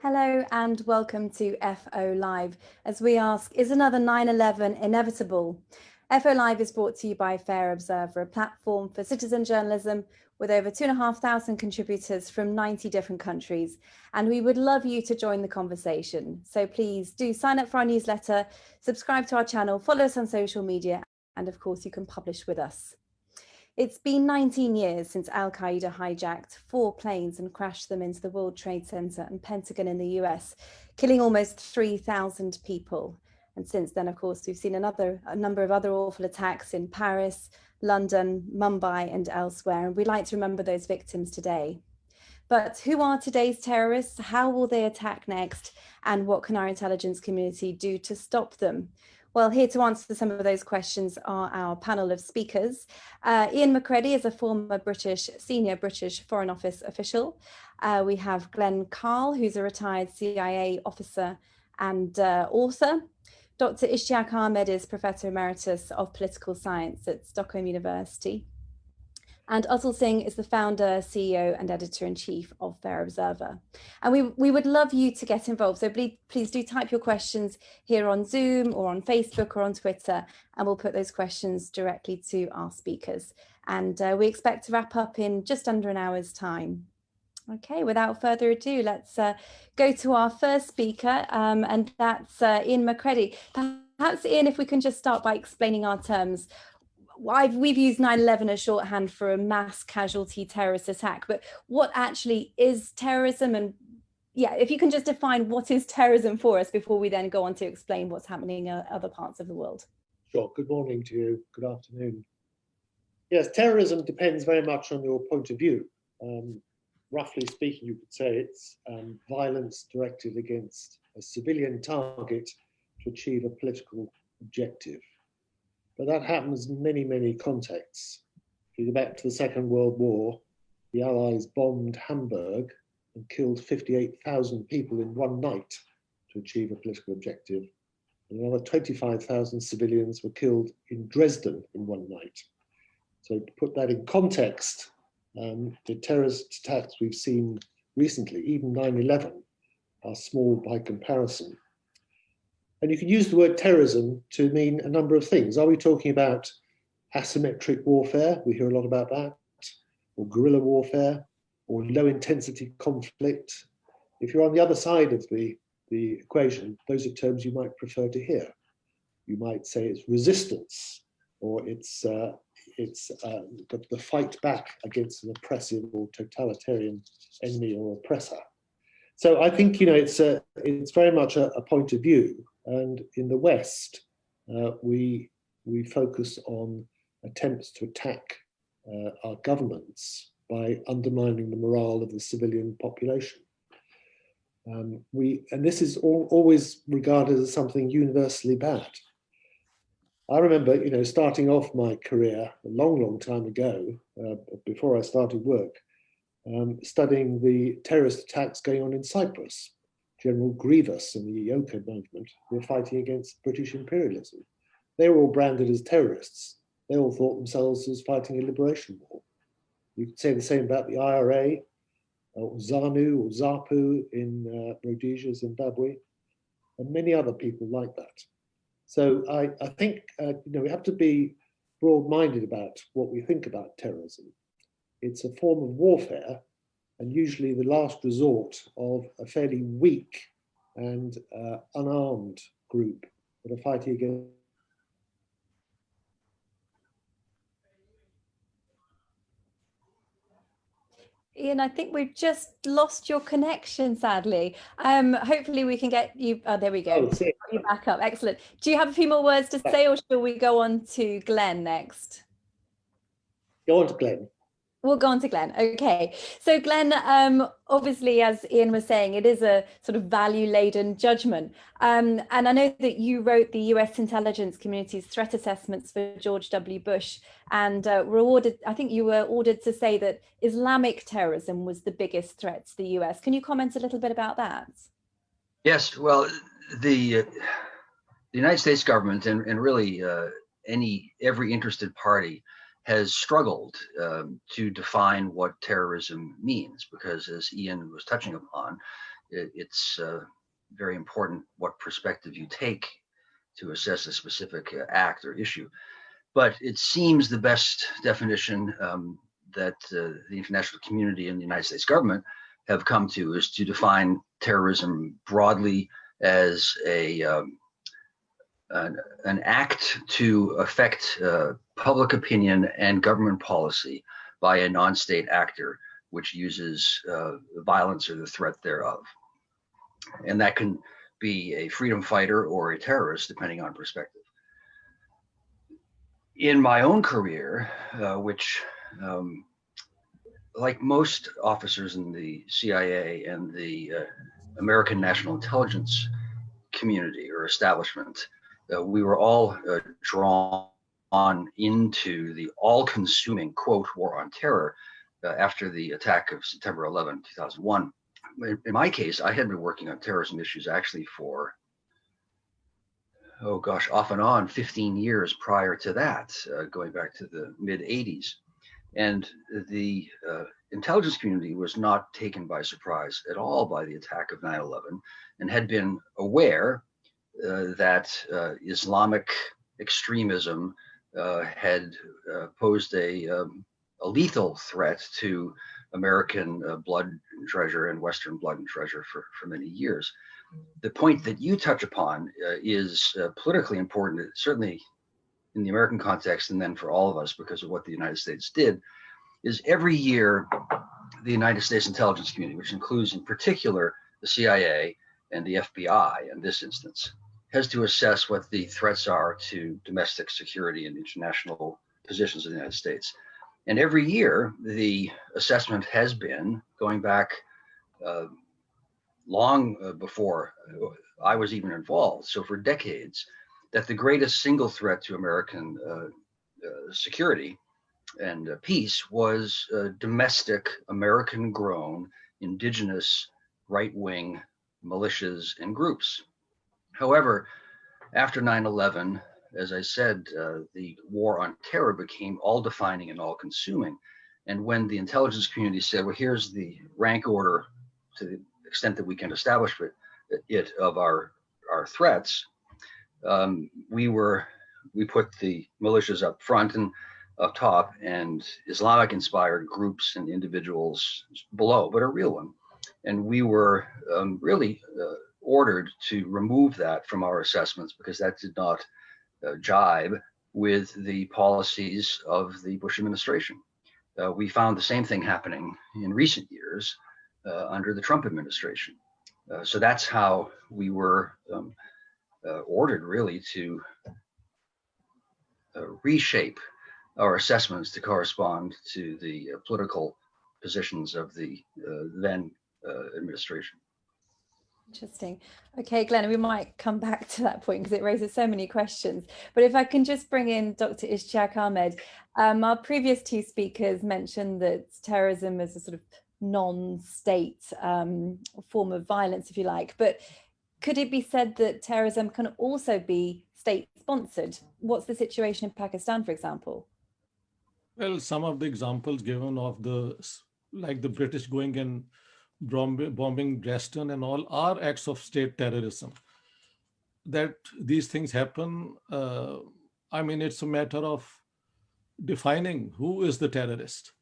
Hello and welcome to FO Live. As we ask, is another 9/11 inevitable? FO Live is brought to you by Fair Observer, a platform for citizen journalism with over 2,500 contributors from 90 different countries. And we would love you to join the conversation. So please do sign up for our newsletter, subscribe to our channel, follow us on social media, and of course you can publish with us. It's been 19 years since Al-Qaeda hijacked 4 planes and crashed them into the World Trade Center and Pentagon in the US, killing almost 3,000 people. And since then, of course, we've seen a number of other awful attacks in Paris, London, Mumbai, and elsewhere. And we like to remember those victims today. But who are today's terrorists? How will they attack next? And what can our intelligence community do to stop them? Well, here to answer some of those questions are our panel of speakers. Ian McCredie is a former senior British Foreign Office official. We have Glenn Carle, who's a retired CIA officer and author. Dr. Ishtiaq Ahmed is Professor Emeritus of Political Science at Stockholm University. And Atul Singh is the founder, CEO, and editor-in-chief of Fair Observer. And we would love you to get involved. So please do type your questions here on Zoom or on Facebook or on Twitter, and we'll put those questions directly to our speakers. And we expect to wrap up in just under an hour's time. Okay, without further ado, let's go to our first speaker, and that's Ian McCredie. Perhaps, Ian, if we can just start by explaining our terms. We've used 9/11 as shorthand for a mass casualty terrorist attack, but what actually is terrorism? And yeah, if you can just define what is terrorism for us before we then go on to explain what's happening in other parts of the world. Sure. Good morning to you. Good afternoon. Yes, terrorism depends very much on your point of view. Roughly speaking, you could say it's violence directed against a civilian target to achieve a political objective. But that happens in many, many contexts. If you go back to the Second World War, the Allies bombed Hamburg and killed 58,000 people in one night to achieve a political objective. And another 25,000 civilians were killed in Dresden in one night. So to put that in context, the terrorist attacks we've seen recently, even 9/11, are small by comparison. And you can use the word terrorism to mean a number of things. Are we talking about asymmetric warfare? We hear a lot about that. Or guerrilla warfare, or low intensity conflict. If you're on the other side of the equation, those are terms you might prefer to hear. You might say it's resistance, or it's the fight back against an oppressive or totalitarian enemy or oppressor. So I think, you know, it's very much a point of view. And in the West, we focus on attempts to attack our governments by undermining the morale of the civilian population. And this is always regarded as something universally bad. I remember, you know, starting off my career a long, long time ago, before I started work, studying the terrorist attacks going on in Cyprus. General Grievous and the Yoka movement were fighting against British imperialism. They were all branded as terrorists. They all thought themselves as fighting a liberation war. You could say the same about the IRA, or ZANU or ZAPU in Rhodesia, Zimbabwe, and many other people like that. So I think you know, we have to be broad-minded about what we think about terrorism. It's a form of warfare, and usually the last resort of a fairly weak and unarmed group that are fighting against. Ian, I think we've just lost your connection, sadly. Hopefully we can get you, there we go. Oh, you back up, excellent. Do you have a few more words to say, or shall we go on to Glenn next? Go on to Glenn. We'll go on to Glenn. Okay. So Glenn, obviously, as Ian was saying, it is a sort of value-laden judgment. And I know that you wrote the US intelligence community's threat assessments for George W. Bush, and I think you were ordered to say that Islamic terrorism was the biggest threat to the US. Can you comment a little bit about that? Yes, well, the United States government and really every interested party has struggled to define what terrorism means, because as Ian was touching upon, it's very important what perspective you take to assess a specific act or issue. But it seems the best definition that the international community and the United States government have come to is to define terrorism broadly as an act to affect public opinion and government policy by a non-state actor which uses violence or the threat thereof. And that can be a freedom fighter or a terrorist, depending on perspective. In my own career, which like most officers in the CIA and the American National Intelligence community or establishment, we were all drawn into the all-consuming, quote, war on terror after the attack of September 11, 2001. In my case, I had been working on terrorism issues actually for, oh gosh, off and on 15 years prior to that, going back to the mid-'80s. And the intelligence community was not taken by surprise at all by the attack of 9/11 and had been aware that Islamic extremism had posed a lethal threat to American blood and treasure and Western blood and treasure for many years. The point that you touch upon is politically important, certainly in the American context, and then for all of us because of what the United States did, is every year the United States intelligence community, which includes in particular the CIA and the FBI in this instance, has to assess what the threats are to domestic security and international positions of the United States. And every year, the assessment has been, going back long before I was even involved, so for decades, that the greatest single threat to American security and peace was domestic, American-grown, indigenous, right-wing militias and groups. However, after 9/11, as I said, the war on terror became all-defining and all-consuming. And when the intelligence community said, well, here's the rank order to the extent that we can establish it of our threats, we put the militias up front and up top and Islamic-inspired groups and individuals below, but a real one. And we were really ordered to remove that from our assessments because that did not jibe with the policies of the Bush administration. We found the same thing happening in recent years under the Trump administration. So that's how we were ordered really to reshape our assessments to correspond to the political positions of the then administration. Interesting. Okay, Glenn, we might come back to that point because it raises so many questions. But if I can just bring in Dr. Ishtiaq Ahmed, our previous two speakers mentioned that terrorism is a sort of non-state form of violence, if you like. But could it be said that terrorism can also be state-sponsored? What's the situation in Pakistan, for example? Well, some of the examples given of like the British going and bombing Dresden and all are acts of state terrorism. That these things happen, I mean, it's a matter of defining who is the terrorist.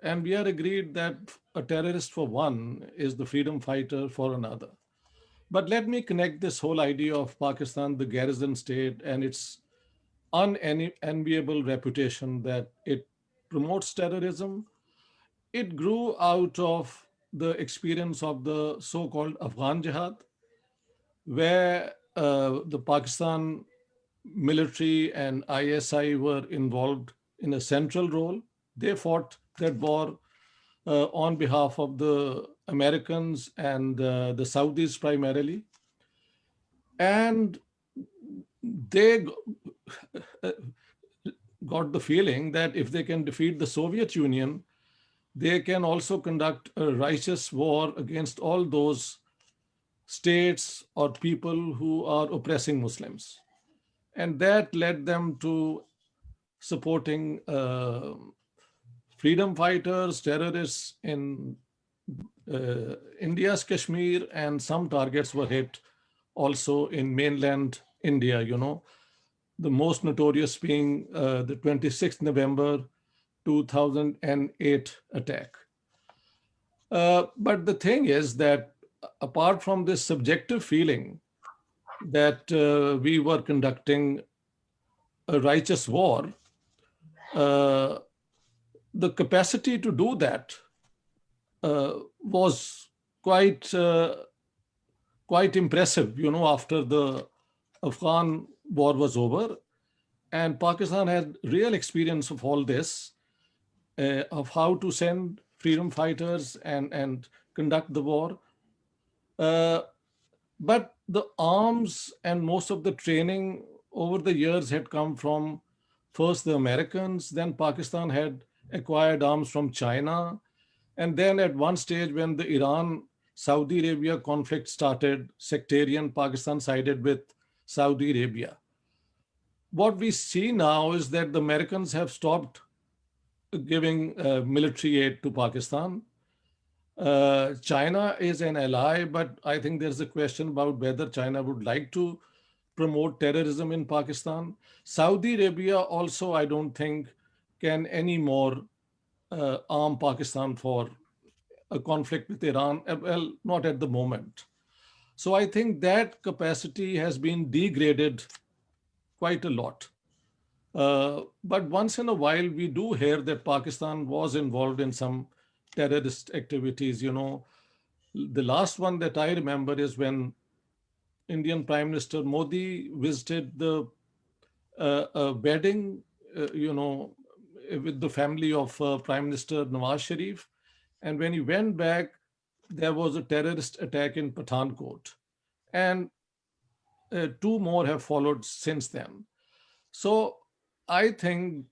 And we are agreed that a terrorist for one is the freedom fighter for another. But let me connect this whole idea of Pakistan, the garrison state, and its unenviable reputation that it promotes terrorism. It grew out of the experience of the so-called Afghan Jihad, where the Pakistan military and ISI were involved in a central role. They fought that war on behalf of the Americans and the Saudis primarily. And they got the feeling that if they can defeat the Soviet Union, they can also conduct a righteous war against all those states or people who are oppressing Muslims. And that led them to supporting freedom fighters, terrorists in India's Kashmir, and some targets were hit also in mainland India, the most notorious being the 26th November 2008 attack. But the thing is that apart from this subjective feeling that we were conducting a righteous war, the capacity to do that was quite impressive, after the Afghan war was over. And Pakistan had real experience of all this, of how to send freedom fighters and conduct the war. But the arms and most of the training over the years had come from first the Americans, then Pakistan had acquired arms from China. And then at one stage when the Iran-Saudi Arabia conflict started, sectarian, Pakistan sided with Saudi Arabia. What we see now is that the Americans have stopped giving military aid to Pakistan. China is an ally, but I think there's a question about whether China would like to promote terrorism in Pakistan. Saudi Arabia also, I don't think, can anymore arm Pakistan for a conflict with Iran. Well, not at the moment. So I think that capacity has been degraded quite a lot. But once in a while, we do hear that Pakistan was involved in some terrorist activities. The last one that I remember is when Indian Prime Minister Modi visited the a wedding, with the family of Prime Minister Nawaz Sharif. And when he went back, there was a terrorist attack in Pathankot. And two more have followed since then. So I think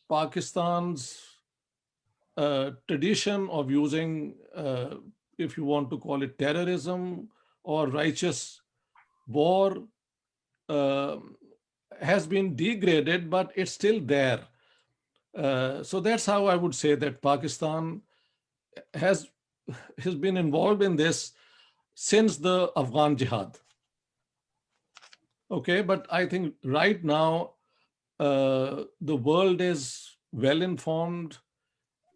Pakistan's tradition of using, if you want to call it terrorism or righteous war, has been degraded, but it's still there. So that's how I would say that Pakistan has been involved in this since the Afghan Jihad. Okay, but I think right now the world is well informed,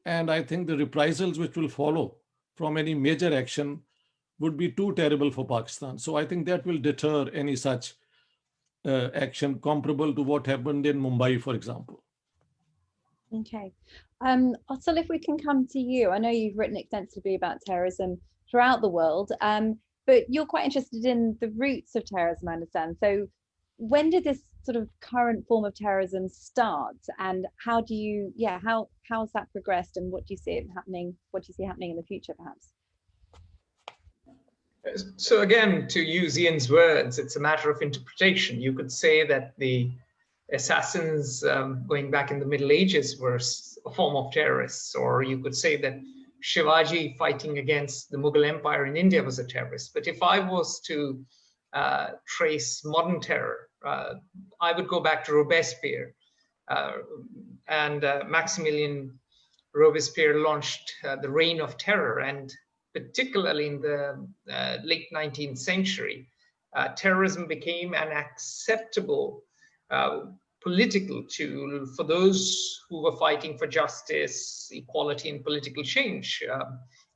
and I think the reprisals which will follow from any major action would be too terrible for Pakistan. So I think that will deter any such action comparable to what happened in Mumbai, for example. Okay. Atul, if we can come to you, I know you've written extensively about terrorism throughout the world, but you're quite interested in the roots of terrorism, I understand. So when did this sort of current form of terrorism start, and how do you, how's that progressed, and what do you see it happening? What do you see happening in the future, perhaps? So again, to use Ian's words, it's a matter of interpretation. You could say that the assassins going back in the Middle Ages were a form of terrorists, or you could say that Shivaji fighting against the Mughal Empire in India was a terrorist. But if I was to trace modern terror, I would go back to Robespierre. And Maximilian Robespierre launched the Reign of Terror, and particularly in the late 19th century, terrorism became an acceptable political tool for those who were fighting for justice, equality, and political change.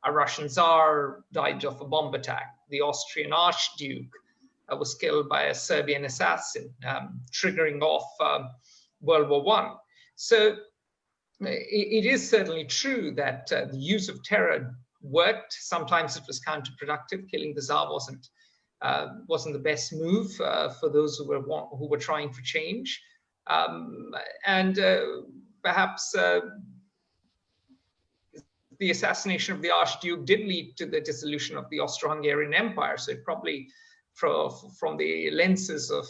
A Russian Tsar died of a bomb attack. The Austrian Archduke was killed by a Serbian assassin, triggering off World War I. So it is certainly true that the use of terror worked. Sometimes it was counterproductive. Killing the Tsar wasn't the best move for those who were trying for change. And perhaps the assassination of the Archduke did lead to the dissolution of the Austro-Hungarian Empire. So it probably, from the lenses of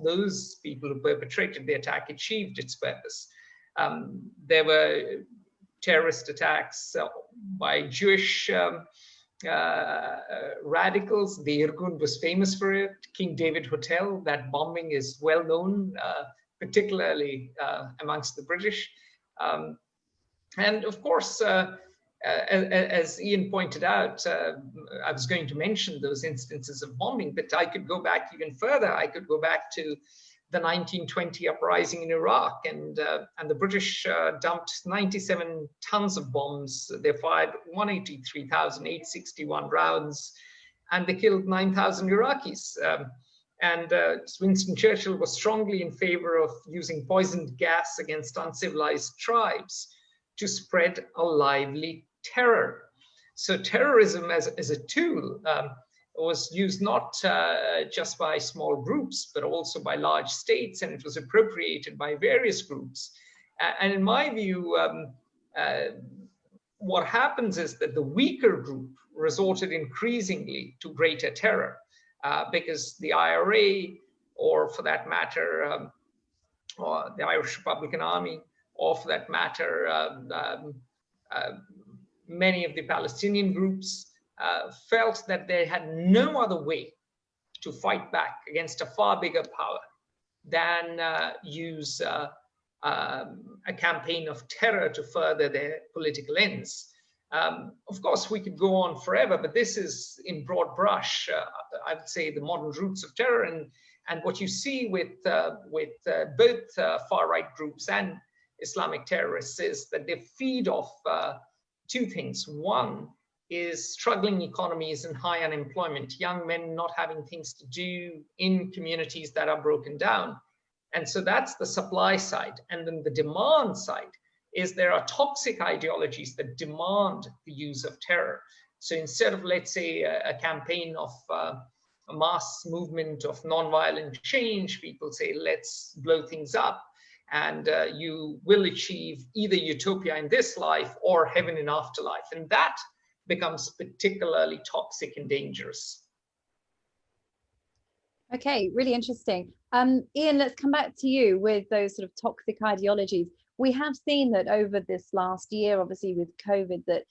those people who perpetrated the attack, achieved its purpose. There were terrorist attacks by Jewish radicals. The Irgun was famous for it. King David Hotel, that bombing is well known. particularly amongst the British. And of course, as Ian pointed out, I was going to mention those instances of bombing, but I could go back even further. I could go back to the 1920 uprising in Iraq, and the British dumped 97 tons of bombs. They fired 183,861 rounds, and they killed 9,000 Iraqis. And Winston Churchill was strongly in favor of using poisoned gas against uncivilized tribes to spread a lively terror. So terrorism as a tool was used not just by small groups, but also by large states, and it was appropriated by various groups. And in my view, what happens is that the weaker group resorted increasingly to greater terror, because the IRA, or for that matter, or the Irish Republican Army, or for that matter, many of the Palestinian groups felt that they had no other way to fight back against a far bigger power than use a campaign of terror to further their political ends. Of course, we could go on forever, but this is in broad brush, I would say, the modern roots of terror. And what you see with both far-right groups and Islamic terrorists is that they feed off two things. One is struggling economies and high unemployment, young men not having things to do in communities that are broken down. And so that's the supply side. And then the demand side is there are toxic ideologies that demand the use of terror. So instead of, let's say, a campaign of a mass movement of nonviolent change, people say, let's blow things up, and you will achieve either utopia in this life or heaven in afterlife. And that becomes particularly toxic and dangerous. Okay, really interesting. Ian, let's come back to you with those sort of toxic ideologies. We have seen that over this last year, obviously with COVID, that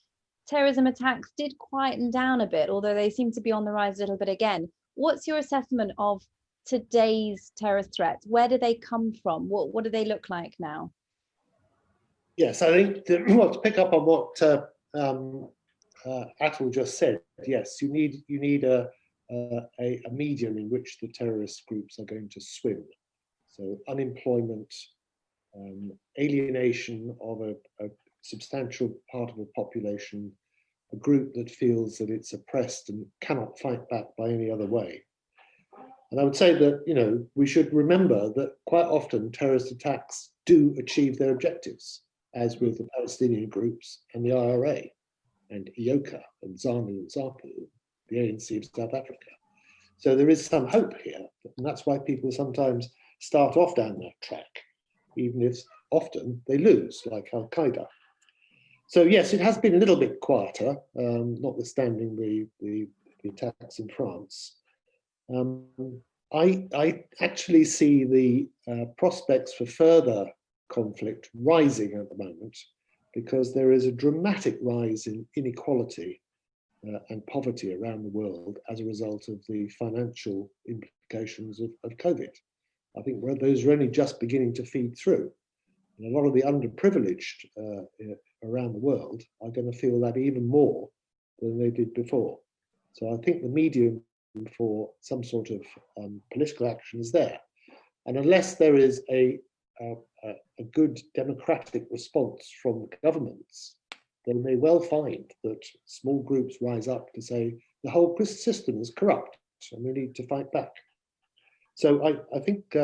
terrorism attacks did quieten down a bit, although they seem to be on the rise a little bit again. What's your assessment of today's terrorist threats? Where do they come from? What do they look like now? Yes, I think to pick up on what Atul just said, yes, you need a medium in which the terrorist groups are going to swim. So unemployment, alienation of a substantial part of the population, a group that feels that it's oppressed and cannot fight back by any other way. And I would say that, we should remember that quite often terrorist attacks do achieve their objectives, as with the Palestinian groups and the IRA and IOCA and ZANU and ZAPU, the ANC of South Africa. So there is some hope here, and that's why people sometimes start off down that track, even if often they lose, like Al-Qaeda. So yes, it has been a little bit quieter, notwithstanding the attacks in France. I actually see the prospects for further conflict rising at the moment, because there is a dramatic rise in inequality and poverty around the world as a result of the financial implications of COVID. I think those are only just beginning to feed through. And a lot of the underprivileged around the world are going to feel that even more than they did before. So I think the medium for some sort of political action is there. And unless there is a good democratic response from governments, then they may well find that small groups rise up to say the whole system is corrupt and we need to fight back. So I think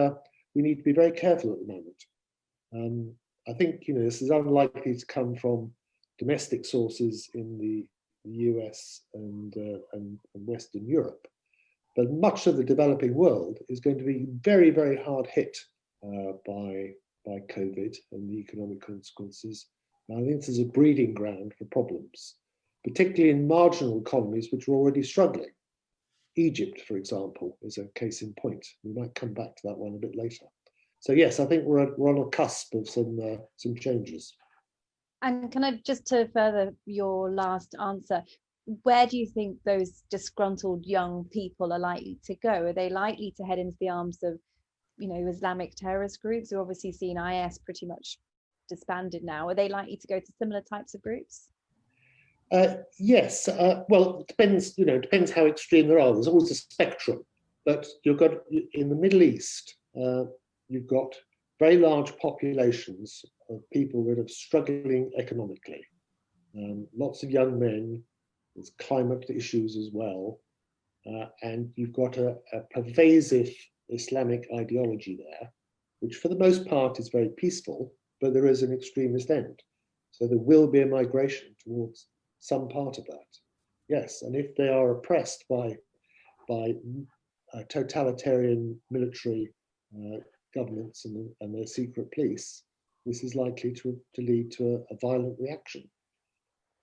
we need to be very careful at the moment. I think this is unlikely to come from domestic sources in the US and Western Europe, but much of the developing world is going to be very, very hard hit by COVID and the economic consequences. And I think this is a breeding ground for problems, particularly in marginal economies which are already struggling. Egypt, for example, is a case in point. We might come back to that one a bit later. So yes, I think we're on a cusp of some changes. And can I just, to further your last answer, where do you think those disgruntled young people are likely to go? Are they likely to head into the arms of Islamic terrorist groups? We've obviously seen IS pretty much disbanded now. Are they likely to go to similar types of groups? Yes. Well, it depends how extreme there are. There's always a spectrum, but you've got in the Middle East, you've got very large populations of people that are struggling economically. Lots of young men. There's climate issues as well, and you've got a pervasive Islamic ideology there, which for the most part is very peaceful, but there is an extremist end. So there will be a migration towards some part of that. Yes, and if they are oppressed by totalitarian military governments and their secret police, this is likely to lead to a violent reaction.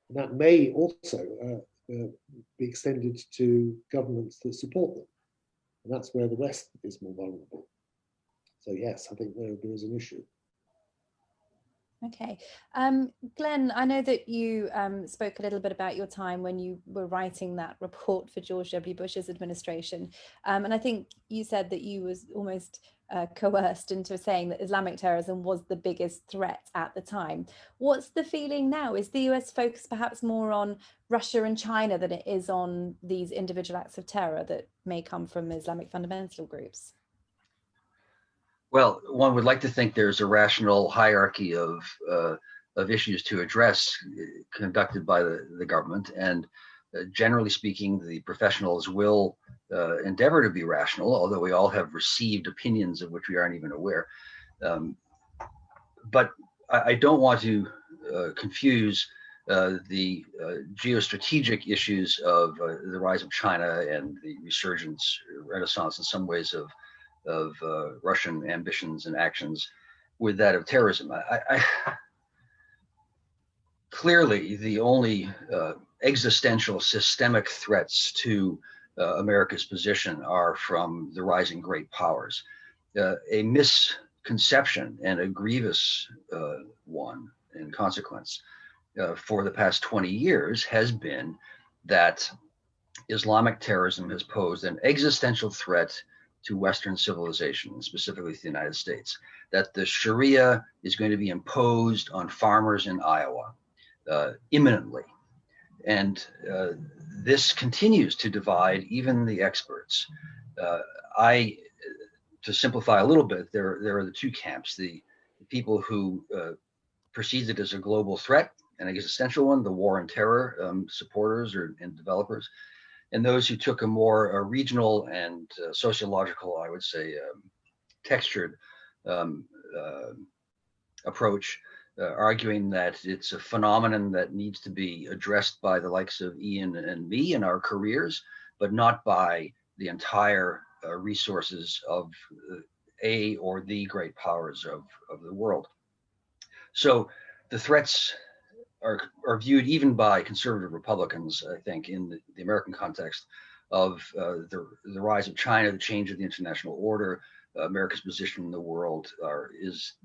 And that may also be extended to governments that support them. And that's where the West is more vulnerable. So yes, I think there is an issue. Okay. Glenn, I know that you spoke a little bit about your time when you were writing that report for George W. Bush's administration. And I think you said that you was almost coerced into saying that Islamic terrorism was the biggest threat at the time. What's the feeling now? Is the US focused perhaps more on Russia and China than it is on these individual acts of terror that may come from Islamic fundamental groups? Well, one would like to think there's a rational hierarchy of issues to address conducted by the government, and generally speaking, the professionals will endeavor to be rational, although we all have received opinions of which we aren't even aware. But I don't want to confuse the geostrategic issues of the rise of China and the resurgence, renaissance in some ways of Russian ambitions and actions with that of terrorism. Clearly, the only existential systemic threats to America's position are from the rising great powers. A misconception, and a grievous one in consequence, for the past 20 years has been that Islamic terrorism has posed an existential threat to Western civilization, specifically to the United States, that the Sharia is going to be imposed on farmers in Iowa imminently. And this continues to divide even the experts. To simplify a little bit, there are the two camps, the people who perceive it as a global threat, an existential one, the war and terror supporters and developers, and those who took a more regional and sociological, I would say, textured approach, arguing that it's a phenomenon that needs to be addressed by the likes of Ian and me in our careers, but not by the entire resources of a or the great powers of the world. So the threats are viewed even by conservative Republicans, I think, in the American context of the rise of China, the change of the international order, America's position in the world is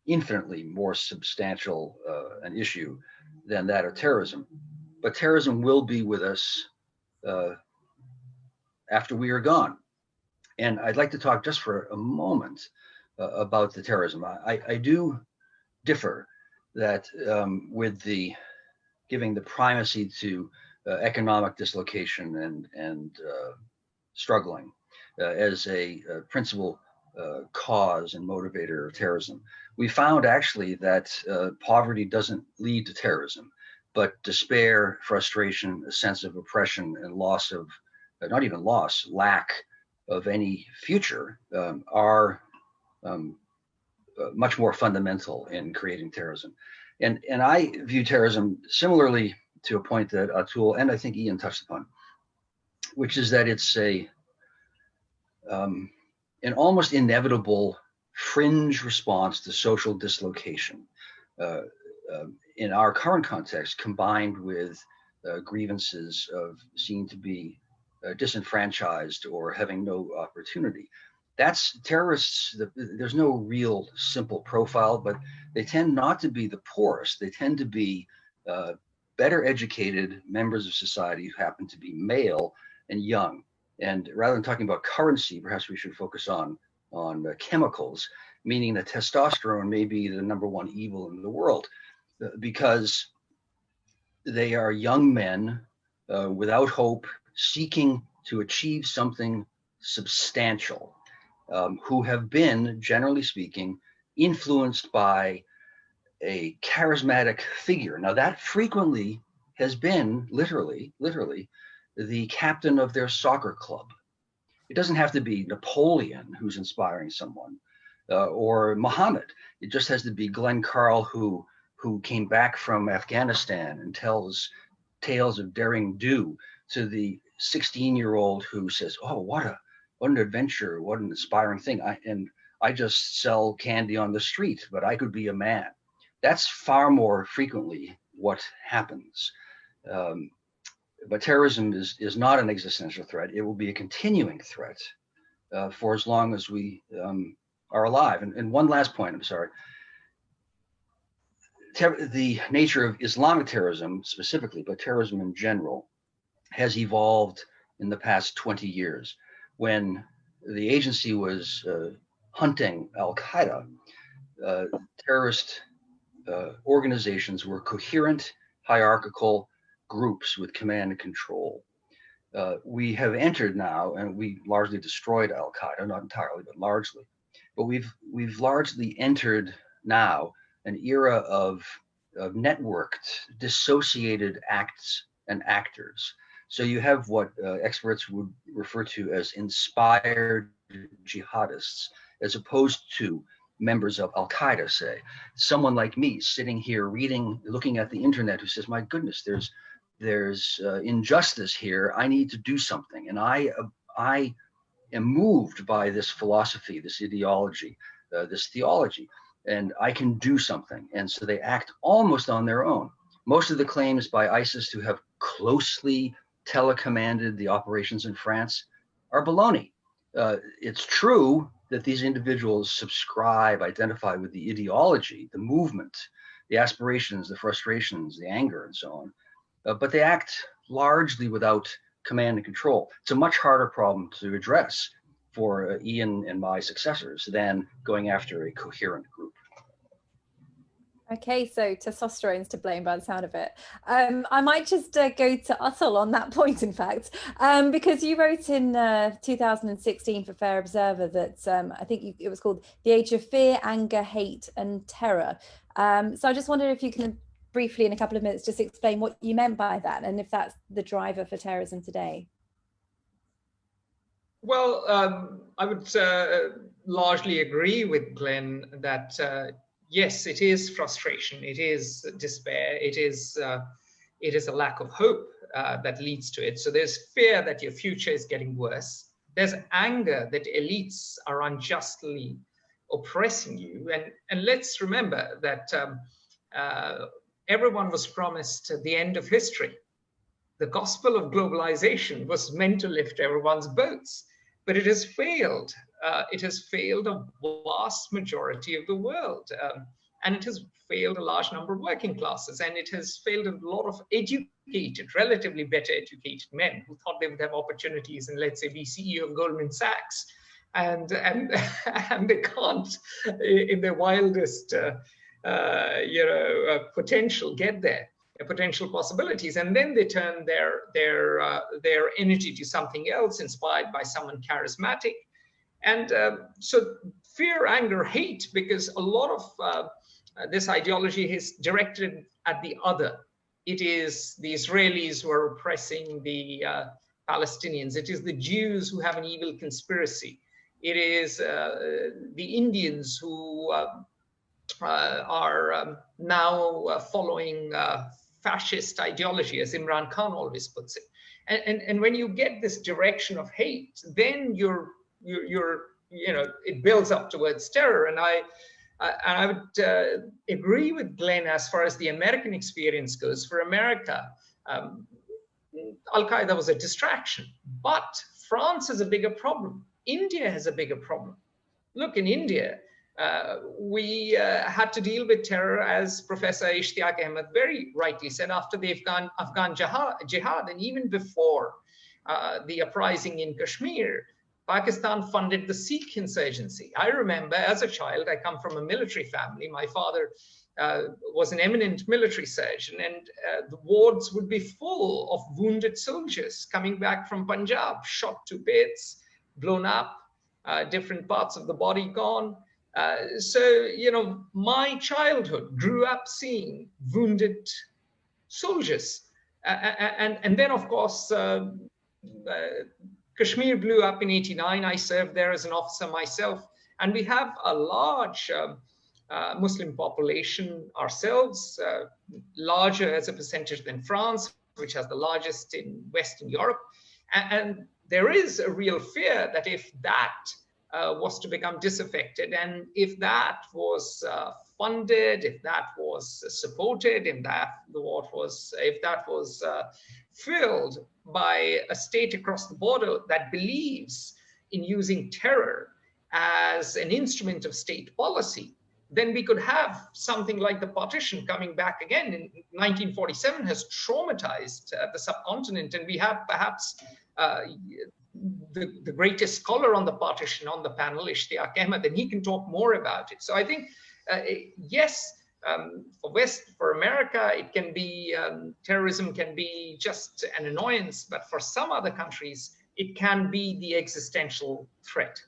infinitely more substantial an issue than that of terrorism. But terrorism will be with us after we are gone. And I'd like to talk just for a moment about the terrorism. I do differ that with the giving the primacy to economic dislocation and struggling as a principal cause and motivator of terrorism. We found actually that poverty doesn't lead to terrorism, but despair, frustration, a sense of oppression, and loss of, not even loss, lack of any future are much more fundamental in creating terrorism. And I view terrorism similarly to a point that Atul and I think Ian touched upon, which is that it's an almost inevitable fringe response to social dislocation in our current context, combined with grievances of seeming to be disenfranchised or having no opportunity. That's terrorists. There's no real simple profile, but they tend not to be the poorest. They tend to be better educated members of society who happen to be male and young. And rather than talking about currency, perhaps we should focus on chemicals, meaning that testosterone may be the #1 evil in the world, because they are young men without hope, seeking to achieve something substantial, who have been, generally speaking, influenced by a charismatic figure. Now, that frequently has been literally the captain of their soccer club. It doesn't have to be Napoleon who's inspiring someone, or Muhammad. It just has to be Glenn Carle, who came back from Afghanistan and tells tales of daring do, to the 16-year-old who says, "Oh, what an adventure, what an inspiring thing. I just sell candy on the street, but I could be a man." That's far more frequently what happens. But terrorism is not an existential threat. It will be a continuing threat for as long as we are alive. And one last point, I'm sorry. The nature of Islamic terrorism specifically, but terrorism in general, has evolved in the past 20 years. When the agency was hunting Al-Qaeda, terrorist organizations were coherent, hierarchical groups with command and control. We have entered now, and we largely destroyed Al-Qaeda, not entirely, but largely. But we've largely entered now an era of networked, dissociated acts and actors. So you have what experts would refer to as inspired jihadists, as opposed to members of Al-Qaeda, say. Someone like me sitting here reading, looking at the internet, who says, "My goodness, there's injustice here. I need to do something." And I am moved by this philosophy, this ideology, this theology, and I can do something. And so they act almost on their own. Most of the claims by ISIS to have closely telecommanded the operations in France are baloney. It's true that these individuals subscribe, identify with the ideology, the movement, the aspirations, the frustrations, the anger, and so on. But they act largely without command and control. It's a much harder problem to address for Ian and my successors than going after a coherent group. Okay, so testosterone's to blame by the sound of it. I might just go to Atul on that point, in fact, because you wrote in 2016 for Fair Observer that I think it was called The Age of Fear, Anger, Hate and Terror. So I just wondered if you can briefly, in a couple of minutes, just explain what you meant by that and if that's the driver for terrorism today. Well, I would largely agree with Glenn that yes, it is frustration, it is despair, it is a lack of hope that leads to it. So there's fear that your future is getting worse. There's anger that elites are unjustly oppressing you. And let's remember that everyone was promised the end of history. The gospel of globalization was meant to lift everyone's boats, but it has failed. It has failed a vast majority of the world. And it has failed a large number of working classes. And it has failed a lot of educated, relatively better educated men who thought they would have opportunities and, let's say, be CEO of Goldman Sachs. And they can't, in their wildest potential, get there. Potential possibilities, and then they turn their energy to something else, inspired by someone charismatic, and so fear, anger, hate, because a lot of this ideology is directed at the other. It is the Israelis who are oppressing the Palestinians. It is the Jews who have an evil conspiracy. It is the Indians who are now following fascist ideology, as Imran Khan always puts it. And when you get this direction of hate, then it builds up towards terror. And I would agree with Glenn as far as the American experience goes. For America, Al-Qaeda was a distraction, but France has a bigger problem. India has a bigger problem. Look, in India, we had to deal with terror, as Professor Ishtiaq Ahmed very rightly said, after the Afghan jihad, and even before the uprising in Kashmir. Pakistan funded the Sikh insurgency. I remember as a child, I come from a military family. My father was an eminent military surgeon, and the wards would be full of wounded soldiers coming back from Punjab, shot to bits, blown up, different parts of the body gone. So, you know, my childhood grew up seeing wounded soldiers. And then, of course, Kashmir blew up in '89. I served there as an officer myself. And we have a large Muslim population ourselves, larger as a percentage than France, which has the largest in Western Europe. And there is a real fear that if that was to become disaffected, and if that was funded, if that was supported, if that was filled by a state across the border that believes in using terror as an instrument of state policy, then we could have something like the partition coming back again. In 1947 has traumatized the subcontinent, and we have perhaps the greatest scholar on the partition on the panel, Ishtiaq Ahmed, and he can talk more about it. So I think, yes, for America, it can be, terrorism can be just an annoyance, but for some other countries, it can be the existential threat.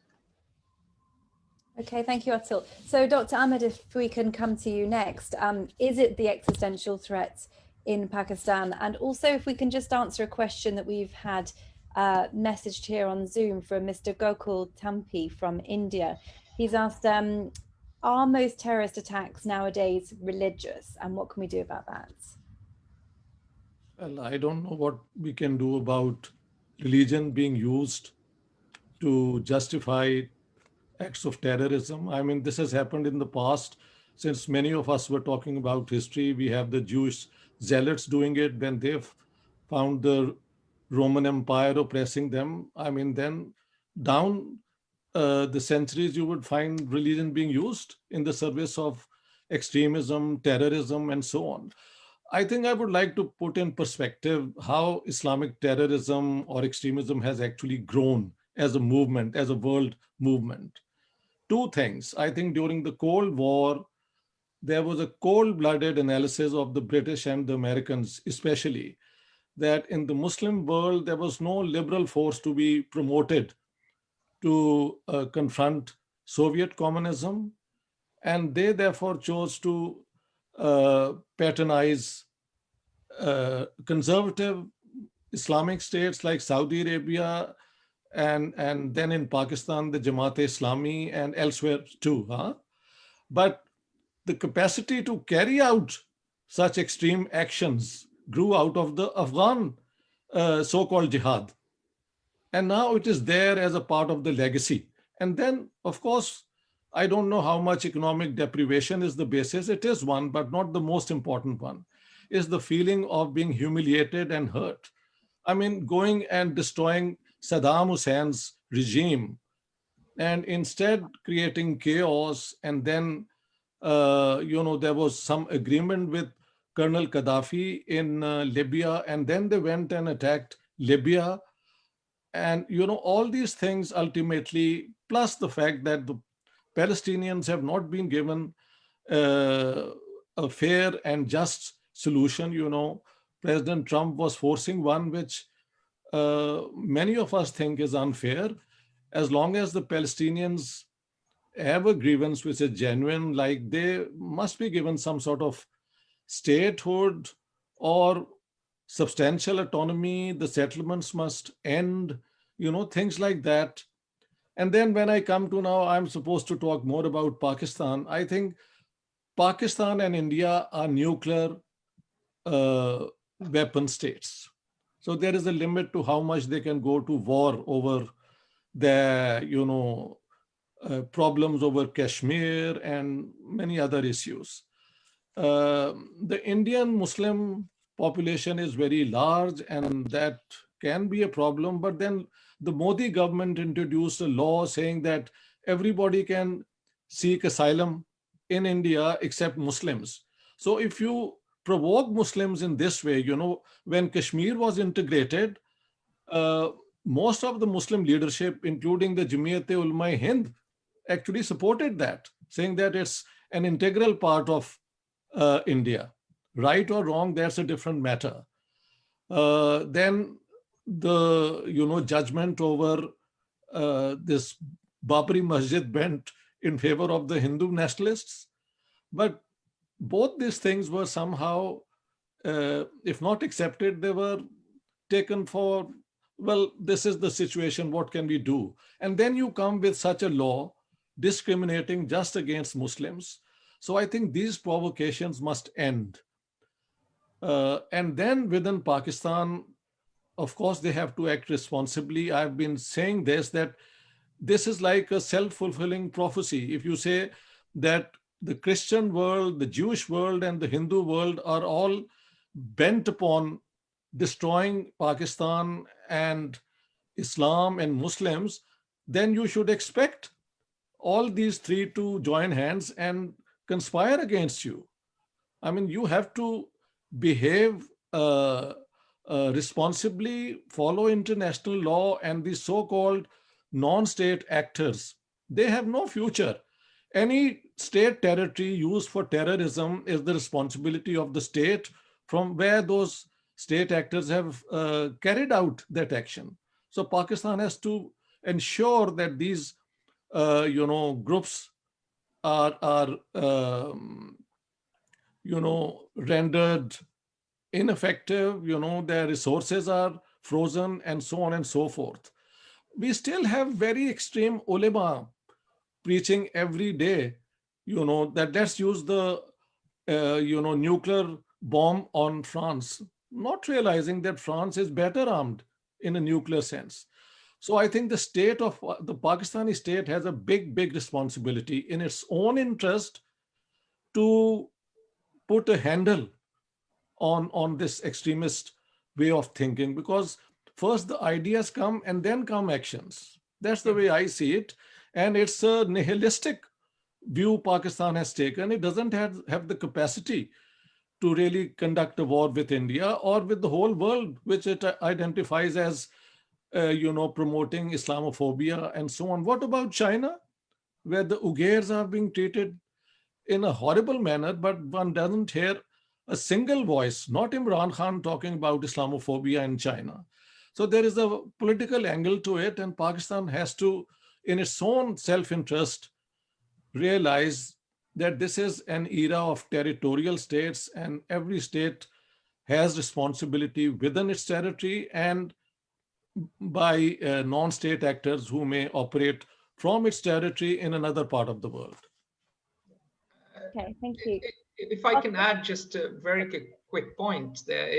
Okay, thank you, Atul. So Dr. Ahmed, if we can come to you next, is it the existential threat in Pakistan? And also if we can just answer a question that we've had messaged here on Zoom from Mr. Gokul Tampi from India. He's asked, are most terrorist attacks nowadays religious, and what can we do about that? Well, I don't know what we can do about religion being used to justify acts of terrorism. I mean, this has happened in the past. Since many of us were talking about history, we have the Jewish zealots doing it when they've found the Roman Empire oppressing them. I mean, then down the centuries, you would find religion being used in the service of extremism, terrorism, and so on. I think I would like to put in perspective how Islamic terrorism or extremism has actually grown as a movement, as a world movement. Two things. I think during the Cold War, there was a cold-blooded analysis of the British and the Americans, especially, that in the Muslim world, there was no liberal force to be promoted to confront Soviet communism. And they therefore chose to patronize conservative Islamic states like Saudi Arabia, and then in Pakistan, the Jamaat-e-Islami, and elsewhere too. But the capacity to carry out such extreme actions grew out of the Afghan so-called jihad. And now it is there as a part of the legacy. And then, of course, I don't know how much economic deprivation is the basis. It is one, but not the most important one, is the feeling of being humiliated and hurt. I mean, going and destroying Saddam Hussein's regime and instead creating chaos. And then, there was some agreement with Colonel Gaddafi in Libya, and then they went and attacked Libya. And, all these things ultimately, plus the fact that the Palestinians have not been given a fair and just solution. President Trump was forcing one which many of us think is unfair. As long as the Palestinians have a grievance which is genuine, like they must be given some sort of statehood or substantial autonomy, the settlements must end, things like that. And then when I come to now, I'm supposed to talk more about Pakistan. I think Pakistan and India are nuclear weapon states. So there is a limit to how much they can go to war over their, problems over Kashmir and many other issues. The Indian Muslim population is very large, and that can be a problem. But then the Modi government introduced a law saying that everybody can seek asylum in India except Muslims. So if you provoke Muslims in this way, when Kashmir was integrated, most of the Muslim leadership, including the Jamiyat-e-Ulama-e-Hind, actually supported that, saying that it's an integral part of India. Right or wrong, that's a different matter. Then the judgment over this Babri Masjid bent in favor of the Hindu nationalists. But both these things were somehow, if not accepted, they were taken for, well, this is the situation, what can we do? And then you come with such a law discriminating just against Muslims. So I think these provocations must end. And then within Pakistan, of course, they have to act responsibly. I've been saying this, that this is like a self-fulfilling prophecy. If you say that the Christian world, the Jewish world, and the Hindu world are all bent upon destroying Pakistan and Islam and Muslims, then you should expect all these three to join hands and conspire against you. I mean, you have to behave responsibly, follow international law, and the so-called non-state actors, they have no future. Any state territory used for terrorism is the responsibility of the state from where those state actors have carried out that action. So Pakistan has to ensure that these groups are rendered ineffective, their resources are frozen, and so on and so forth. We still have very extreme ulema preaching every day, that let's use the, nuclear bomb on France, not realizing that France is better armed in a nuclear sense. So I think the Pakistani state has a big, big responsibility in its own interest to put a handle on this extremist way of thinking, because first the ideas come and then come actions. That's the way I see it. And it's a nihilistic view Pakistan has taken. It doesn't have the capacity to really conduct a war with India or with the whole world, which it identifies as, promoting Islamophobia and so on. What about China, where the Uyghurs are being treated in a horrible manner, but one doesn't hear a single voice, not Imran Khan, talking about Islamophobia in China. So there is a political angle to it, and Pakistan has to, in its own self-interest, realize that this is an era of territorial states, and every state has responsibility within its territory and by non-state actors who may operate from its territory in another part of the world. Okay, thank you. If I can add just a very quick point there,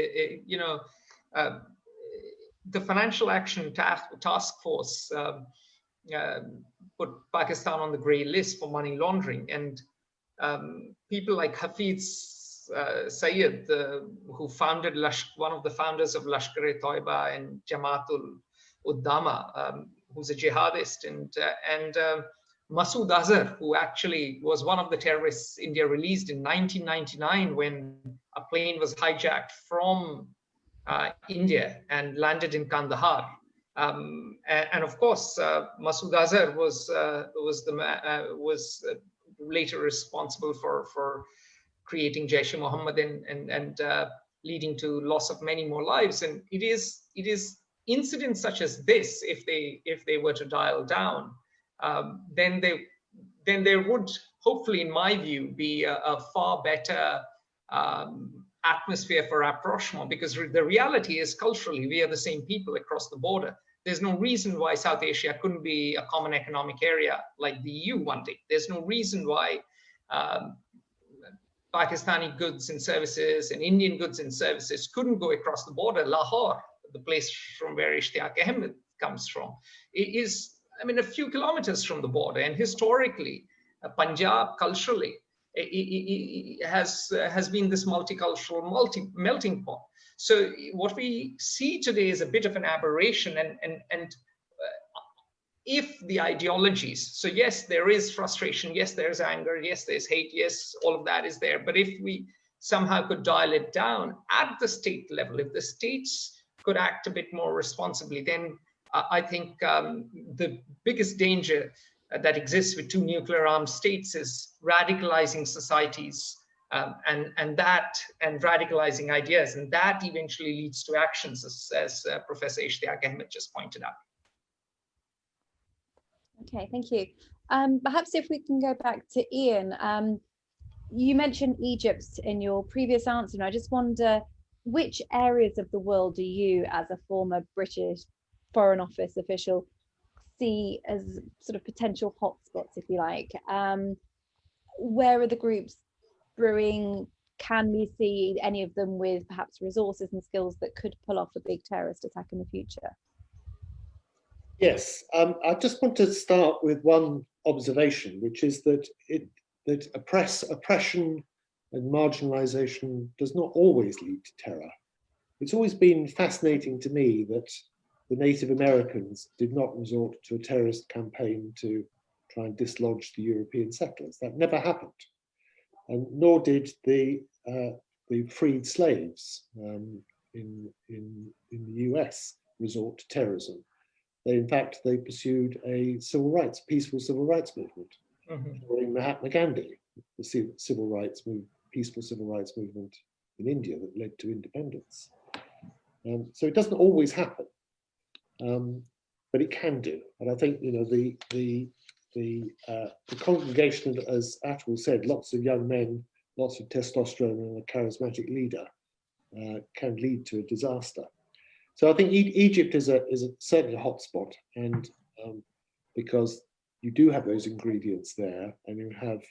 the Financial Action Task Force put Pakistan on the grey list for money laundering, and people like Hafiz Sayyid, who founded one of the founders of Lashkar-e-Toiba and Jamaatul Uddama, who's a jihadist, and Masood Azhar, who actually was one of the terrorists India released in 1999 when a plane was hijacked from India and landed in Kandahar. And of course, Masood Azhar was later responsible for creating Jaish-e-Mohammed and leading to loss of many more lives. And it is incidents such as this, if they were to dial down, then there would hopefully, in my view, be a far better atmosphere for rapprochement, because the reality is, culturally, we are the same people across the border. There's no reason why South Asia couldn't be a common economic area like the EU one day. There's no reason why Pakistani goods and services and Indian goods and services couldn't go across the border. Lahore, the place from where Ishtiaq Ahmed comes from, it is, a few kilometers from the border. And historically, Punjab culturally has been this multicultural melting pot. So what we see today is a bit of an aberration. And if the ideologies, so yes, there is frustration, yes, there's anger, yes, there's hate, yes, all of that is there. But if we somehow could dial it down at the state level, if the states could act a bit more responsibly, then I think the biggest danger that exists with two nuclear armed states is radicalizing societies and radicalizing ideas, and that eventually leads to actions, as Professor Ishtiaq Ahmed just pointed out. Okay, thank you. Perhaps if we can go back to Ian, you mentioned Egypt in your previous answer, and I just wonder which areas of the world do you, as a former British Foreign Office official, see as sort of potential hotspots, if you like? Where are the groups brewing? Can we see any of them with perhaps resources and skills that could pull off a big terrorist attack in the future? Yes, I just want to start with one observation, which is that oppression and marginalization does not always lead to terror. It's always been fascinating to me that the Native Americans did not resort to a terrorist campaign to try and dislodge the European settlers. That never happened, and nor did the freed slaves in the US resort to terrorism. In fact, they pursued a peaceful civil rights movement during Mahatma Gandhi, the peaceful civil rights movement in India that led to independence. So it doesn't always happen, but it can do. And I think the congregation, as Atul said, lots of young men, lots of testosterone, and a charismatic leader can lead to a disaster. So I think Egypt is certainly a hotspot, and because you do have those ingredients there, and you have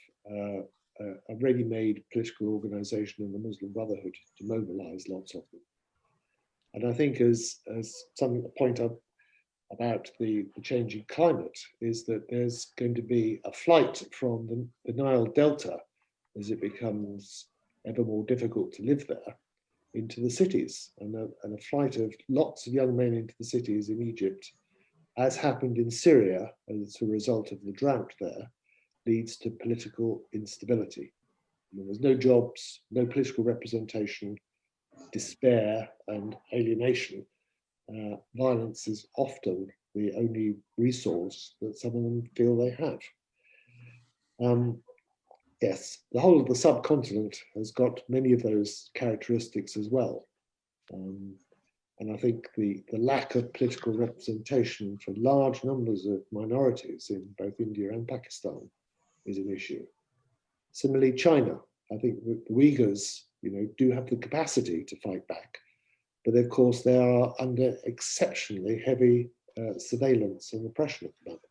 a ready-made political organization in the Muslim Brotherhood to mobilize lots of them. And I think as something to point out about the changing climate is that there's going to be a flight from the Nile Delta as it becomes ever more difficult to live there into the cities, and a flight of lots of young men into the cities in Egypt, as happened in Syria as a result of the drought there, leads to political instability. There's no jobs, no political representation, despair and alienation. Violence is often the only resource that some of them feel they have. Yes, the whole of the subcontinent has got many of those characteristics as well. And I think the lack of political representation for large numbers of minorities in both India and Pakistan is an issue. Similarly, China, I think the Uyghurs, do have the capacity to fight back, but of course they are under exceptionally heavy surveillance and oppression at the moment.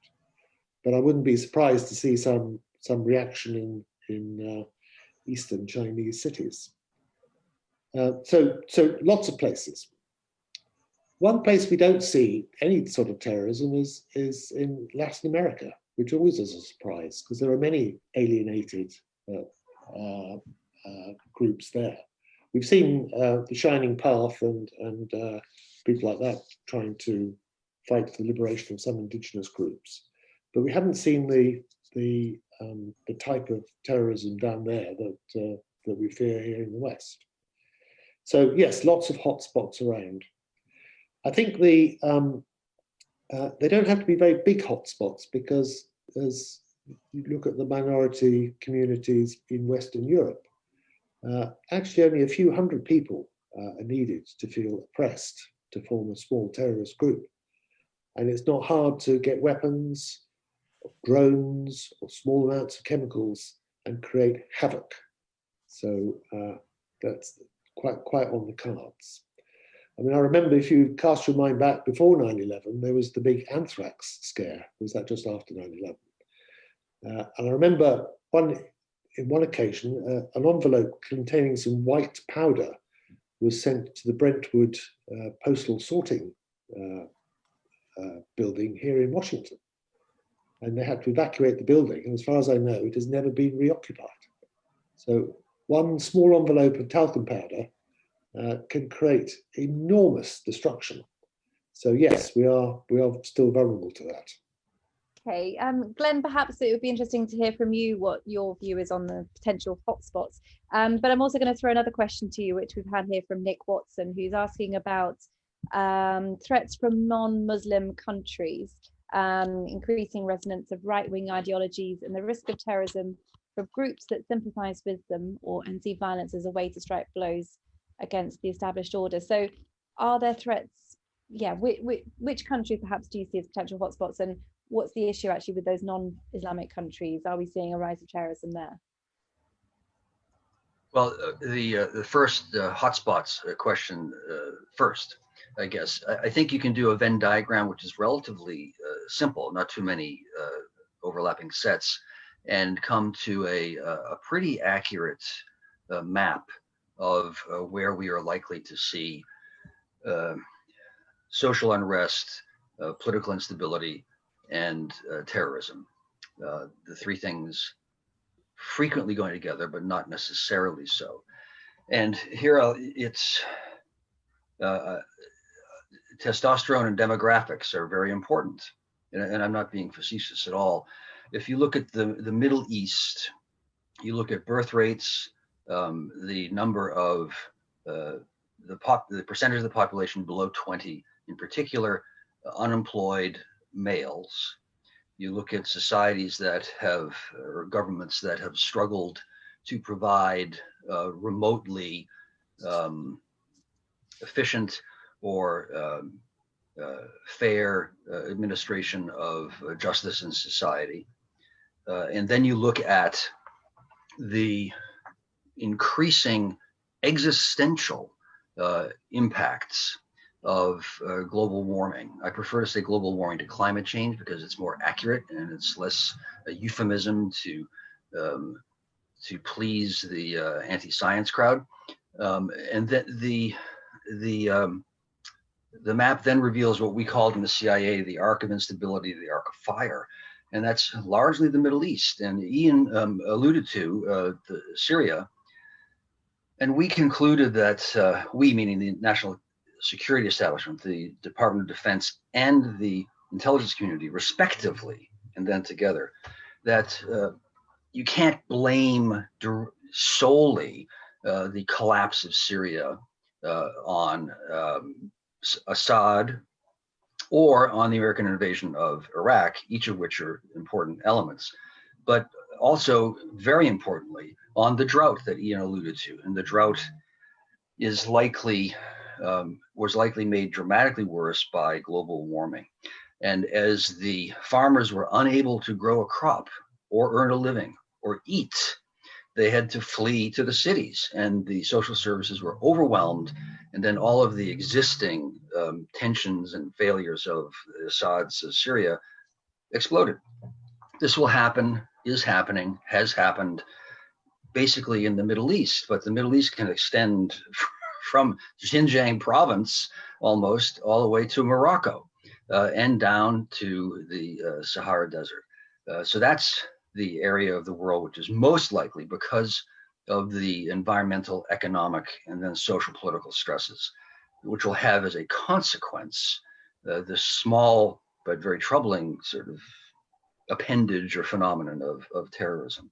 But I wouldn't be surprised to see some reaction in Eastern Chinese cities. So lots of places. One place we don't see any sort of terrorism is in Latin America, which always is a surprise because there are many alienated groups there. We've seen the Shining Path and people like that trying to fight for the liberation of some indigenous groups, but we haven't seen the type of terrorism down there that we fear here in the West. So yes, lots of hotspots around. I think they don't have to be very big hotspots, because as you look at the minority communities in Western Europe, actually only a few hundred people are needed to feel oppressed to form a small terrorist group. And it's not hard to get weapons, or drones, or small amounts of chemicals and create havoc. So that's quite on the cards. I mean, I remember, if you cast your mind back before 9/11, there was the big anthrax scare. Was that just after 9/11? And I remember on one occasion, an envelope containing some white powder was sent to the Brentwood postal sorting building here in Washington. And they had to evacuate the building. And as far as I know, it has never been reoccupied. So one small envelope of talcum powder can create enormous destruction. So yes, we are still vulnerable to that. Okay, Glenn, perhaps it would be interesting to hear from you what your view is on the potential hotspots. But I'm also going to throw another question to you, which we've had here from Nick Watson, who's asking about threats from non-Muslim countries, increasing resonance of right-wing ideologies, and the risk of terrorism from groups that sympathize with them and see violence as a way to strike blows against the established order. So are there threats? Yeah, which countries perhaps do you see as potential hotspots, and what's the issue actually with those non-Islamic countries? Are we seeing a rise of terrorism there? Well, the first hotspots question first, I guess. I think you can do a Venn diagram, which is relatively simple, not too many overlapping sets, and come to a pretty accurate map of where we are likely to see social unrest, political instability, and terrorism. The three things frequently going together, but not necessarily so. And here it's testosterone and demographics are very important. And I'm not being facetious at all. If you look at the Middle East, you look at birth rates, the number of the percentage of the population below 20, in particular, unemployed males. You look at societies that have, or governments that have struggled to provide remotely efficient or fair administration of justice in society. And then you look at the increasing existential impacts of global warming. I prefer to say global warming to climate change because it's more accurate and it's less a euphemism to please the anti-science crowd. And the map then reveals what we called in the CIA the arc of instability, the arc of fire, and that's largely the Middle East. And Ian alluded to Syria, and we concluded that we, meaning the national security establishment, the Department of Defense, and the intelligence community, respectively, and then together, that you can't blame solely the collapse of Syria on Assad or on the American invasion of Iraq, each of which are important elements, but also, very importantly, on the drought that Ian alluded to. And the drought is likely was likely made dramatically worse by global warming. And as the farmers were unable to grow a crop or earn a living or eat, they had to flee to the cities, and the social services were overwhelmed. And then all of the existing tensions and failures of Assad's Syria exploded. This will happen, is happening, has happened basically in the Middle East, but the Middle East can extend from Xinjiang province almost all the way to Morocco and down to the Sahara Desert. So that's the area of the world which is most likely, because of the environmental, economic, and then social political stresses, which will have as a consequence this small but very troubling sort of appendage or phenomenon of terrorism.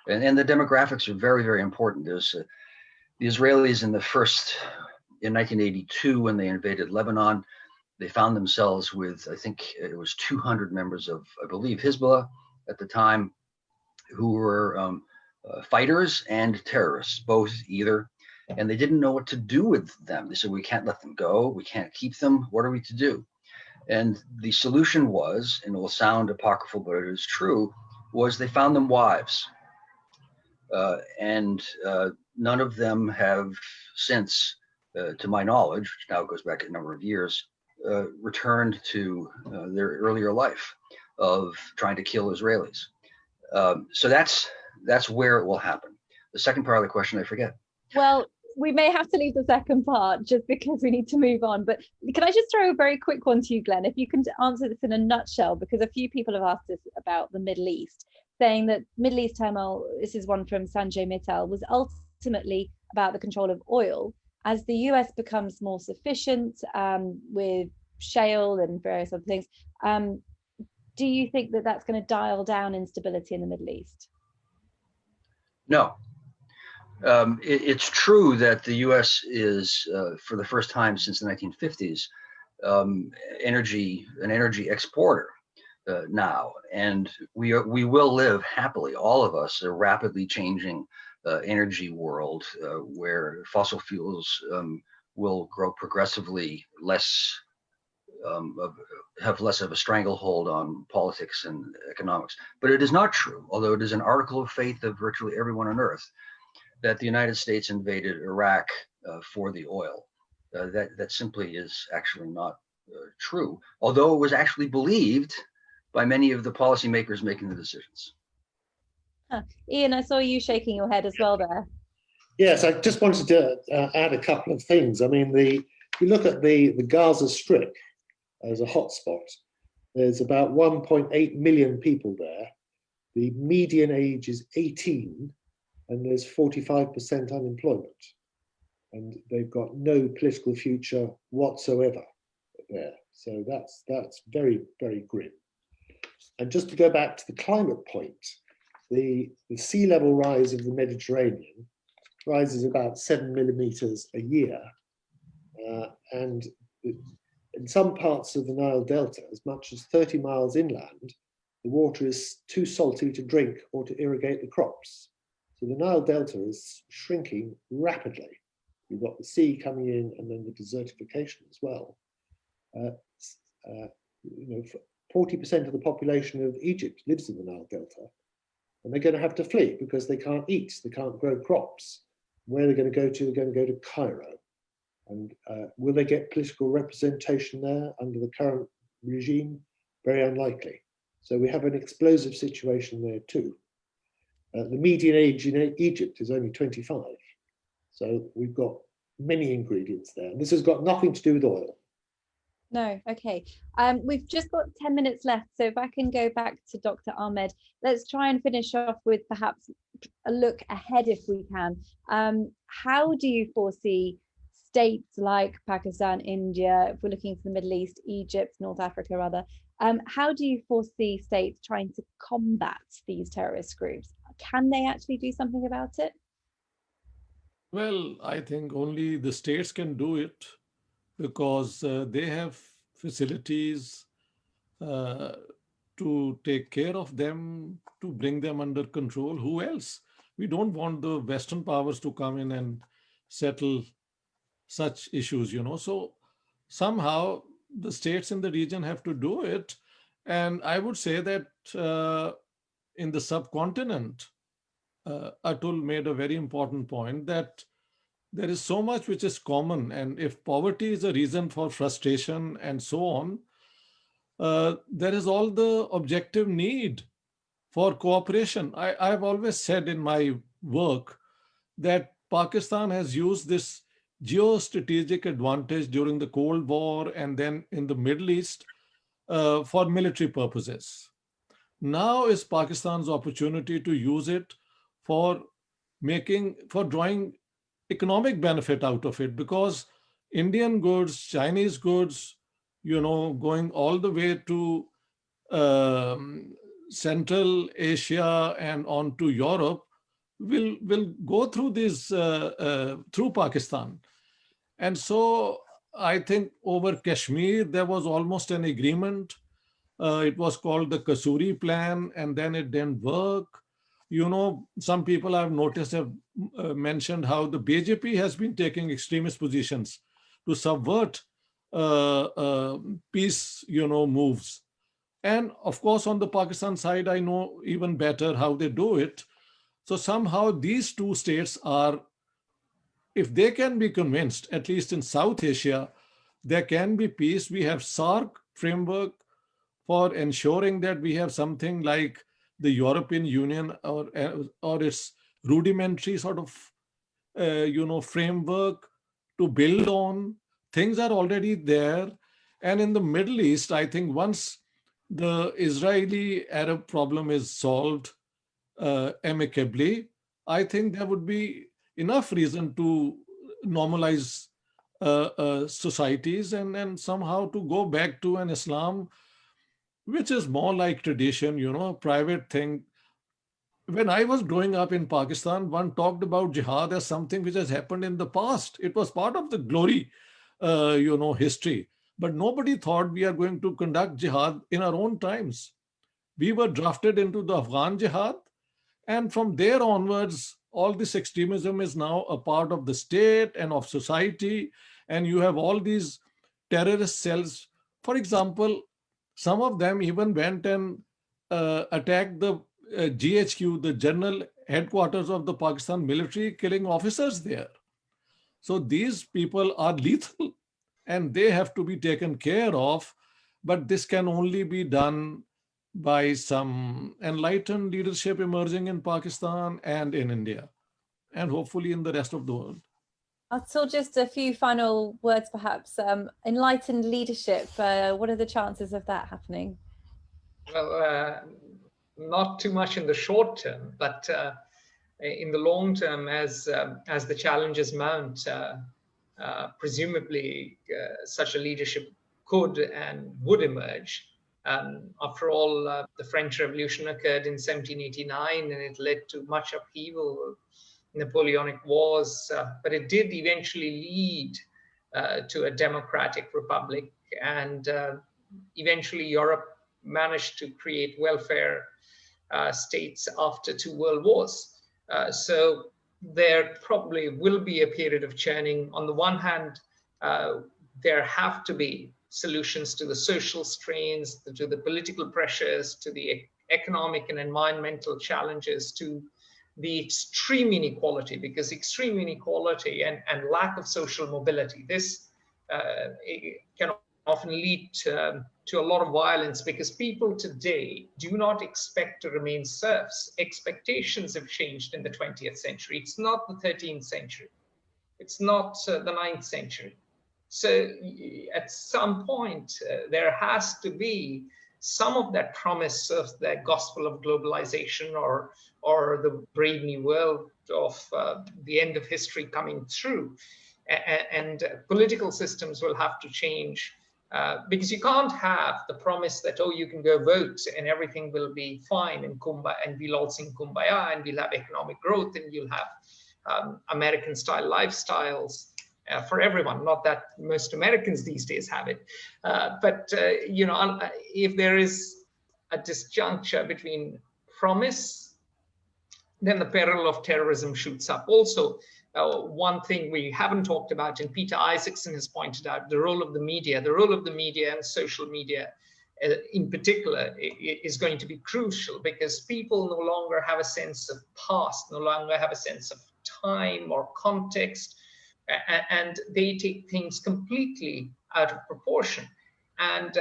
And the demographics are very, very important. There's the Israelis in 1982, when they invaded Lebanon, they found themselves with, I think it was 200 members of, I believe, Hezbollah at the time, who were fighters and terrorists, both either, and they didn't know what to do with them. They said, we can't let them go, we can't keep them, what are we to do? And the solution was, and it will sound apocryphal, but it is true, was they found them wives. And none of them have since, to my knowledge, which now goes back a number of years, returned to their earlier life of trying to kill Israelis. So that's where it will happen. The second part of the question, I forget. Well, we may have to leave the second part just because we need to move on. But can I just throw a very quick one to you, Glenn? If you can answer this in a nutshell, because a few people have asked us about the Middle East, saying that Middle East turmoil, this is one from Sanjay Mittal, was ultimately about the control of oil. As the US becomes more sufficient with shale and various other things, do you think that that's going to dial down instability in the Middle East? No. It's true that the US is, for the first time since the 1950s, an energy exporter now, and we will live happily, all of us, a rapidly changing energy world where fossil fuels will grow progressively less, have less of a stranglehold on politics and economics. But it is not true, although it is an article of faith of virtually everyone on earth, that the United States invaded Iraq for the oil. That simply is actually not true, although it was actually believed by many of the policymakers making the decisions. Ian, I saw you shaking your head as well there. Yes, I just wanted to add a couple of things. I mean, if you look at the Gaza Strip as a hotspot, there's about 1.8 million people there. The median age is 18, and there's 45% unemployment. And they've got no political future whatsoever there. So that's very, very grim. And just to go back to the climate point, the sea level rise of the Mediterranean rises about 7 millimeters a year. And in some parts of the Nile Delta, as much as 30 miles inland, the water is too salty to drink or to irrigate the crops. So the Nile Delta is shrinking rapidly. You've got the sea coming in and then the desertification as well. 40% of the population of Egypt lives in the Nile Delta, and they're going to have to flee because they can't eat, they can't grow crops. Where are they going to go to? They're going to go to Cairo. And will they get political representation there under the current regime? Very unlikely. So we have an explosive situation there too. The median age in Egypt is only 25. So we've got many ingredients there. And this has got nothing to do with oil. No, okay. We've just got 10 minutes left. So if I can go back to Dr. Ahmed, let's try and finish off with perhaps a look ahead if we can. How do you foresee states like Pakistan, India, if we're looking to the Middle East, Egypt, North Africa rather, how do you foresee states trying to combat these terrorist groups? Can they actually do something about it? Well, I think only the states can do it because they have facilities to take care of them, to bring them under control. Who else? We don't want the Western powers to come in and settle such issues, So somehow the states in the region have to do it. And I would say that in the subcontinent, Atul made a very important point that there is so much which is common. And if poverty is a reason for frustration and so on, there is all the objective need for cooperation. I've always said in my work that Pakistan has used this geostrategic advantage during the Cold War and then in the Middle East for military purposes. Now is Pakistan's opportunity to use it for drawing economic benefit out of it, because Indian goods, Chinese goods, going all the way to Central Asia and on to Europe will go through this through Pakistan. And so I think over Kashmir there was almost an agreement. It was called the Kasuri Plan, and then it didn't work. Some people I've noticed have mentioned how the BJP has been taking extremist positions to subvert peace, moves. And of course, on the Pakistan side, I know even better how they do it. So somehow these two states are, if they can be convinced, at least in South Asia, there can be peace. We have SAARC framework for ensuring that we have something like the European Union or its rudimentary sort of, framework to build on. Things are already there. And in the Middle East, I think once the Israeli-Arab problem is solved amicably, I think there would be enough reason to normalize societies and somehow to go back to an Islam which is more like tradition, private thing. When I was growing up in Pakistan, one talked about jihad as something which has happened in the past. It was part of the glory, history. But nobody thought we are going to conduct jihad in our own times. We were drafted into the Afghan jihad, and from there onwards, all this extremism is now a part of the state and of society, and you have all these terrorist cells. For example, some of them even went and attacked the GHQ, the general headquarters of the Pakistan military, killing officers there. So these people are lethal and they have to be taken care of, but this can only be done by some enlightened leadership emerging in Pakistan and in India, and hopefully in the rest of the world. Atul, just a few final words, perhaps. Enlightened leadership, what are the chances of that happening? Well, not too much in the short term, but in the long term, as the challenges mount, presumably such a leadership could and would emerge. After all, the French Revolution occurred in 1789, and it led to much upheaval, Napoleonic Wars, but it did eventually lead to a democratic republic, and eventually Europe managed to create welfare states after 2 world wars. So there probably will be a period of churning. On the one hand, there have to be solutions to the social strains, to the political pressures, to the economic and environmental challenges, to the extreme inequality, because extreme inequality and lack of social mobility, this can often lead to a lot of violence, because people today do not expect to remain serfs. Expectations have changed in the 20th century. It's not the 13th century. It's not the 9th century. So at some point, there has to be some of that promise of the gospel of globalization or the brave new world of the end of history coming through. And political systems will have to change, because you can't have the promise that, oh, you can go vote and everything will be fine and we'll all sing Kumbaya and we'll have economic growth and you'll have American style lifestyles for everyone. Not that most Americans these days have it, but you know, if there is a disjuncture between promise, then the peril of terrorism shoots up. Also, one thing we haven't talked about, and Peter Isaacson has pointed out, the role of the media and social media in particular is going to be crucial, because people no longer have a sense of past, no longer have a sense of time or context, and they take things completely out of proportion. And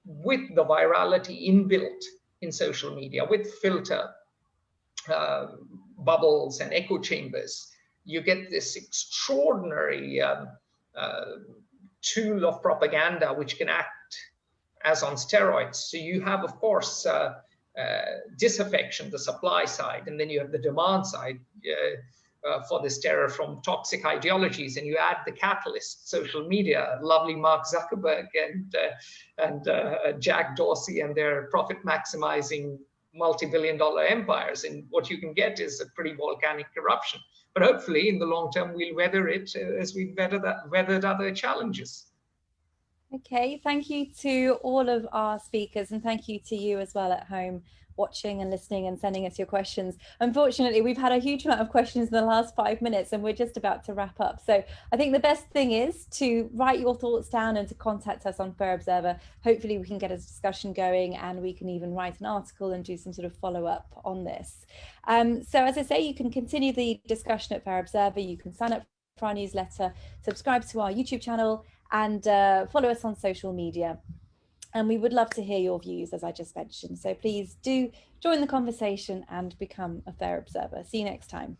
with the virality inbuilt in social media, with filter bubbles and echo chambers, you get this extraordinary tool of propaganda which can act as on steroids. So you have, of course, disaffection, the supply side, and then you have the demand side for this terror from toxic ideologies, and you add the catalyst, social media, lovely Mark Zuckerberg and Jack Dorsey and their profit-maximizing multi-billion-dollar empires, and what you can get is a pretty volcanic eruption. But hopefully, in the long term, we'll weather it as we've weathered other challenges. Okay, thank you to all of our speakers, and thank you to you as well at home, watching and listening and sending us your questions. Unfortunately, we've had a huge amount of questions in the last 5 minutes and we're just about to wrap up. So I think the best thing is to write your thoughts down and to contact us on Fair Observer. Hopefully we can get a discussion going and we can even write an article and do some sort of follow-up on this. So as I say, you can continue the discussion at Fair Observer. You can sign up for our newsletter, subscribe to our YouTube channel, and follow us on social media. And we would love to hear your views, as I just mentioned. So please do join the conversation and become a Fair Observer. See you next time.